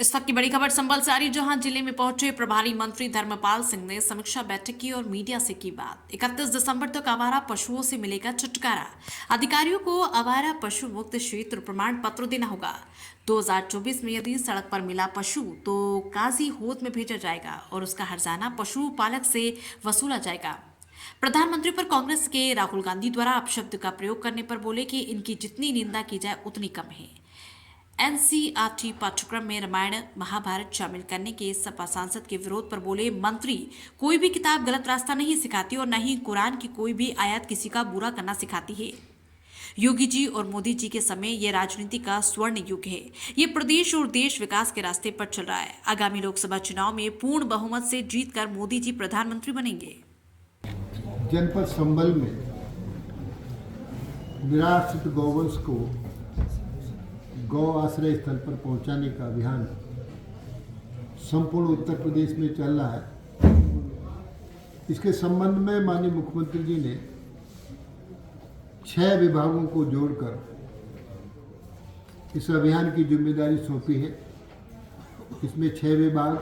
इस वक्त की बड़ी खबर संभल से आ रही, जहां जिले में पहुंचे प्रभारी मंत्री धर्मपाल सिंह ने समीक्षा बैठक की और मीडिया से की बात। 31 दिसंबर तक आवारा पशुओं से मिलेगा छुटकारा। अधिकारियों को आवारा पशु मुक्त क्षेत्र प्रमाण पत्र देना होगा। 2024 में यदि सड़क पर मिला पशु तो काजी होद में भेजा जाएगा और उसका हर्जाना पशु पालक से वसूला जाएगा। प्रधानमंत्री पर कांग्रेस के राहुल गांधी द्वारा अपशब्द का प्रयोग करने पर बोले कि इनकी जितनी निंदा की जाए उतनी कम है। एनसीईआरटी पाठ्यक्रम में रामायण महाभारत शामिल करने के सपा सांसद के विरोध पर बोले मंत्री, कोई भी किताब गलत रास्ता नहीं सिखाती और न ही कुरान की कोई भी आयत किसी का बुरा करना सिखाती है। योगी जी और मोदी जी के समय ये राजनीति का स्वर्ण युग है। ये प्रदेश और देश विकास के रास्ते पर चल रहा है। आगामी लोकसभा चुनाव में पूर्ण बहुमत से जीतकर मोदी जी प्रधानमंत्री बनेंगे। जनपद संभल में निराश्रित गौवंश को गौ आश्रय स्थल पर पहुंचाने का अभियान संपूर्ण उत्तर प्रदेश में चल रहा है। इसके संबंध में माननीय मुख्यमंत्री जी ने 6 विभागों को जोड़कर इस अभियान की जिम्मेदारी सौंपी है। इसमें 6 विभाग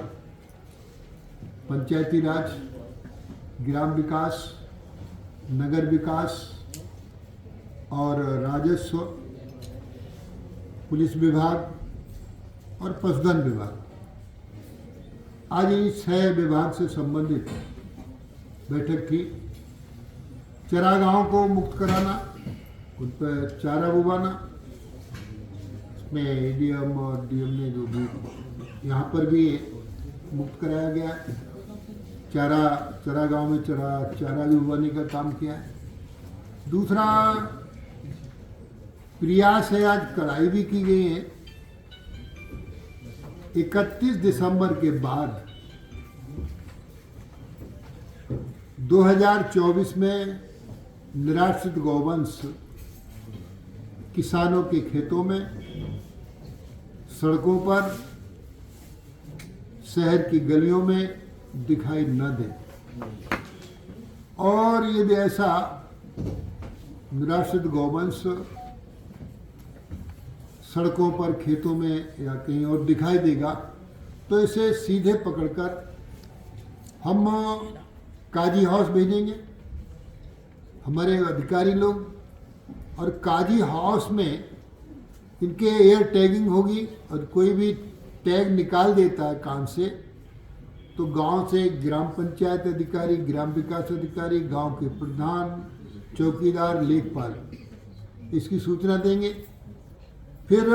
पंचायती राज, ग्राम विकास, नगर विकास और राजस्व, पुलिस विभाग और पशुधन विभाग। आज इन 6 विभाग से संबंधित बैठक थी। चरागाहों को मुक्त कराना, उन पर चारा उगाना, इसमें एडीएम और डीएम ने जो भी यहाँ पर भी मुक्त कराया गया। चरागाहों में चारा भी उगाने का काम किया है। दूसरा प्रयास है, आज कड़ाई भी की गई है। 31 दिसंबर के बाद 2024 में निराश्रित गौवंश किसानों के खेतों में, सड़कों पर, शहर की गलियों में दिखाई न दे। और यदि ऐसा निराश्रित गौवंश सड़कों पर, खेतों में या कहीं और दिखाई देगा तो इसे सीधे पकड़कर हम काजी हाउस भेजेंगे, हमारे अधिकारी लोग, और काजी हाउस में इनके एयर टैगिंग होगी। और कोई भी टैग निकाल देता है कान से तो गांव से ग्राम पंचायत अधिकारी, ग्राम विकास अधिकारी, गांव के प्रधान, चौकीदार, लेखपाल इसकी सूचना देंगे। फिर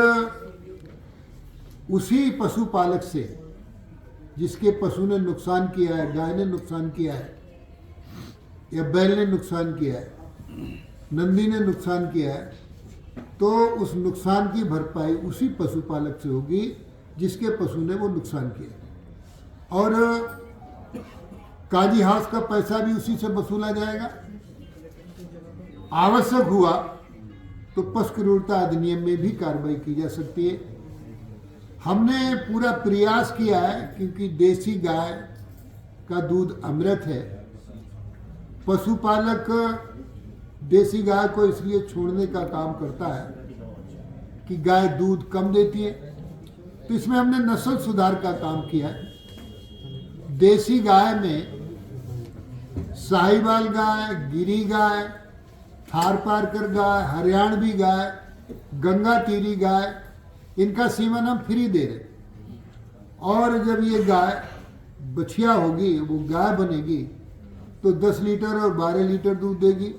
उसी पशुपालक से जिसके पशु ने नुकसान किया है, गाय ने नुकसान किया है या बैल ने नुकसान किया है, नंदी ने नुकसान किया है, तो उस नुकसान की भरपाई उसी पशुपालक से होगी जिसके पशु ने वो नुकसान किया। और काजी हाउस का पैसा भी उसी से वसूला जाएगा। आवश्यक हुआ तो पशु क्रूरता अधिनियम में भी कार्रवाई की जा सकती है। हमने पूरा प्रयास किया है, क्योंकि देसी गाय का दूध अमृत है। पशुपालक देसी गाय को इसलिए छोड़ने का काम करता है कि गाय दूध कम देती है, तो इसमें हमने नस्ल सुधार का काम किया है। देसी गाय में साहिवाल गाय, गिरी गाय, थार पारकर गाय, हरियाणवी गाय, गंगा तीरी गाय, इनका सीमन हम फ्री दे रहे। और जब ये गाय बछिया होगी, वो गाय बनेगी तो 10 लीटर और 12 लीटर दूध देगी।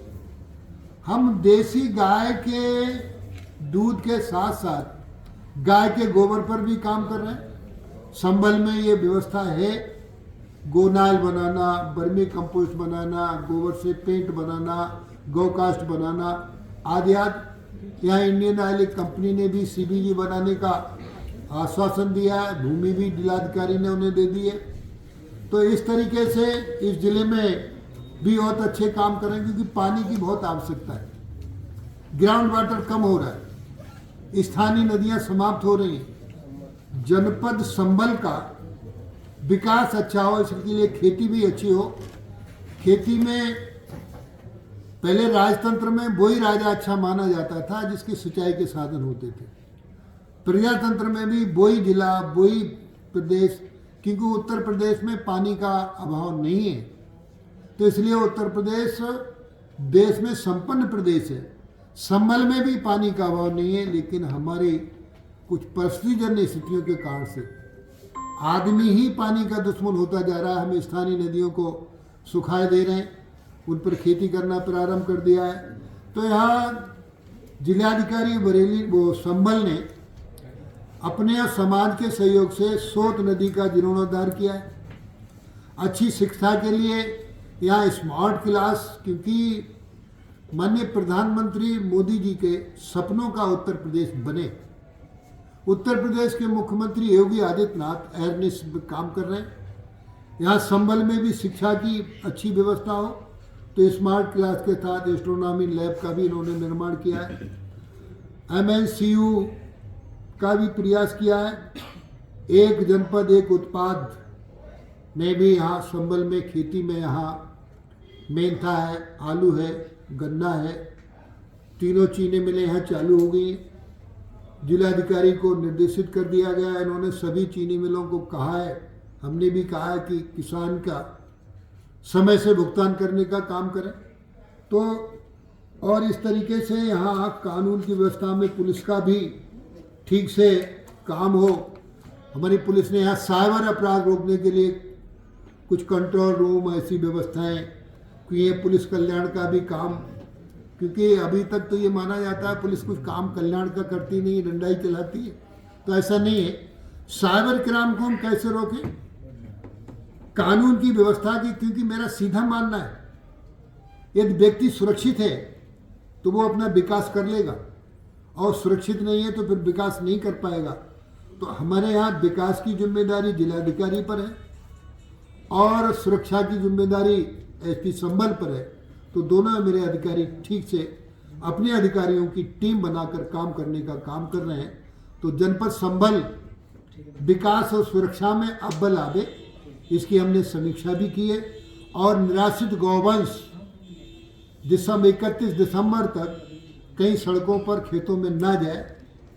हम देसी गाय के दूध के साथ साथ गाय के गोबर पर भी काम कर रहे हैं। संभल में ये व्यवस्था है, गोनाल बनाना, वर्मी कंपोस्ट बनाना, गोबर से पेंट बनाना, गौकास्ट बनाना आदि आदि। यहाँ इंडियन ऑयल कंपनी ने भी सीबीजी बनाने का आश्वासन दिया है, भूमि भी जिलाधिकारी ने उन्हें दे दी है। तो इस तरीके से इस जिले में भी बहुत अच्छे काम करें, क्योंकि पानी की बहुत आवश्यकता है। ग्राउंड वाटर कम हो रहा है, स्थानीय नदियाँ समाप्त हो रही हैं। जनपद संभल का विकास अच्छा हो, इसके लिए खेती भी अच्छी हो। खेती में पहले राजतंत्र में वही राजा अच्छा माना जाता था जिसके सिंचाई के साधन होते थे। प्रजातंत्र में भी वही जिला वही प्रदेश, क्योंकि उत्तर प्रदेश में पानी का अभाव नहीं है, तो इसलिए उत्तर प्रदेश देश में संपन्न प्रदेश है। संभल में भी पानी का अभाव नहीं है, लेकिन हमारी कुछ परिस्थितिजन्य स्थितियों के कारण से आदमी ही पानी का दुश्मन होता जा रहा है। हम स्थानीय नदियों को सुखाए दे रहे हैं, उन पर खेती करना प्रारंभ कर दिया है। तो यहाँ जिलाधिकारी बरेली संभल ने अपने और समाज के सहयोग से सोत नदी का जीर्णोद्धार किया है। अच्छी शिक्षा के लिए यहाँ स्मार्ट क्लास, क्योंकि माननीय प्रधानमंत्री मोदी जी के सपनों का उत्तर प्रदेश बने। उत्तर प्रदेश के मुख्यमंत्री योगी आदित्यनाथ अवेयरनेस में काम कर रहे हैं। यहाँ संभल में भी शिक्षा की अच्छी व्यवस्था हो, तो स्मार्ट क्लास के साथ एस्ट्रोनॉमी लैब का भी इन्होंने निर्माण किया है। MNCU का भी प्रयास किया है। एक जनपद एक उत्पाद में भी यहाँ संभल में खेती में यहाँ मेंथा है, आलू है, गन्ना है, तीनों चीनी मिलें यहाँ चालू हो गई। जिलाधिकारी को निर्देशित कर दिया गया है, इन्होंने सभी चीनी मिलों को कहा है, हमने भी कहा है कि किसान का समय से भुगतान करने का काम करें। तो और इस तरीके से यहाँ कानून की व्यवस्था में पुलिस का भी ठीक से काम हो। हमारी पुलिस ने यहाँ साइबर अपराध रोकने के लिए कुछ कंट्रोल रूम ऐसी व्यवस्थाएं कि ये पुलिस कल्याण का भी काम, क्योंकि अभी तक तो ये माना जाता है पुलिस कुछ काम कल्याण का करती नहीं, डंडा ही चलाती है, तो ऐसा नहीं है। साइबर क्राइम को हम कैसे रोकें, कानून की व्यवस्था की, क्योंकि मेरा सीधा मानना है यदि व्यक्ति सुरक्षित है तो वो अपना विकास कर लेगा, और सुरक्षित नहीं है तो फिर विकास नहीं कर पाएगा। तो हमारे यहाँ विकास की जिम्मेदारी जिलाधिकारी पर है और सुरक्षा की जिम्मेदारी SP संभल पर है। तो दोनों मेरे अधिकारी ठीक से अपने अधिकारियों की टीम बनाकर काम करने का काम कर रहे हैं। तो जनपद संभल विकास और सुरक्षा में अव्वल आवे, इसकी हमने समीक्षा भी की है। और निराश्रित गौवंश 31 दिसंबर तक कई सड़कों पर खेतों में ना जाए,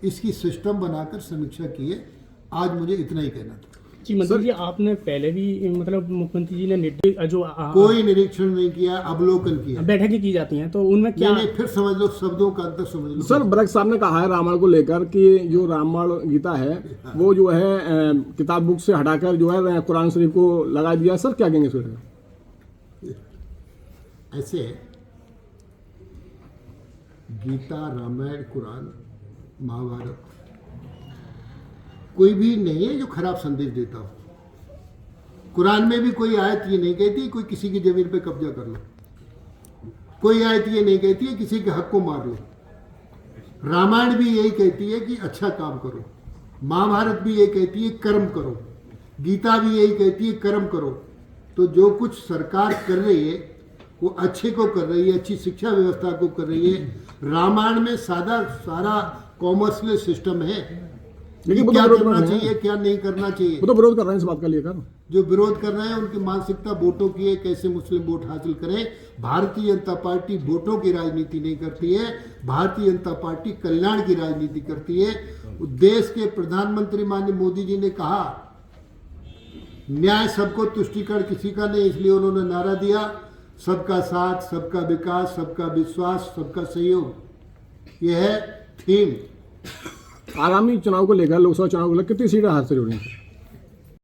इसकी सिस्टम बनाकर समीक्षा की है। आज मुझे इतना ही कहना था। जी मतलब जी आपने पहले भी मतलब मुख्यमंत्री जी ने निर्देश जो कोई निरीक्षण नहीं किया, अवलोकन किया। बैठकें की जाती हैं तो उनमें क्या नहीं, फिर समझ लो, शब्दों का अंतर समझ लो। सर बरक साहब ने कहा है रामायण को लेकर कि जो रामायण गीता है वो जो है किताब बुक से हटाकर जो है कुरान शरीफ को लगा दिया। सर क्या कहेंगे सर? ऐसे गीता, रामायण, कुरान, महाभारत कोई भी नहीं है जो खराब संदेश देता हो। कुरान में भी कोई आयत ये नहीं कहती कोई किसी की जमीन पे कब्जा कर लो, कोई आयत ये नहीं कहती है किसी के हक को मार लो। रामायण भी यही कहती है कि अच्छा काम करो, महाभारत भी यही कहती है कर्म करो, गीता भी यही कहती है कर्म करो। तो जो कुछ सरकार कर रही है वो अच्छे को कर रही है, अच्छी शिक्षा व्यवस्था को कर रही है। रामायण में सारा कॉमर्शियल सिस्टम है, लेकिन क्या करना चाहिए क्या नहीं करना चाहिए, वो तो विरोध कर रहे हैं इस बात का लेकर। जो विरोध कर रहे हैं उनकी मानसिकता वोटों की है, कैसे मुस्लिम वोट हासिल करें। भारतीय जनता पार्टी वोटों की राजनीति नहीं करती है, भारतीय जनता पार्टी कल्याण की राजनीति करती है। देश के प्रधानमंत्री माननीय मोदी जी ने कहा न्याय सबको तुष्टिकरण किसी का नहीं, इसलिए उन्होंने नारा दिया सबका साथ, सबका विकास, सबका विश्वास, सबका सहयोग। यह है थीम। आगामी चुनाव को लेकर, लोकसभा चुनाव को लेकर कितनी सीटें हाथ से जुड़ी हैं?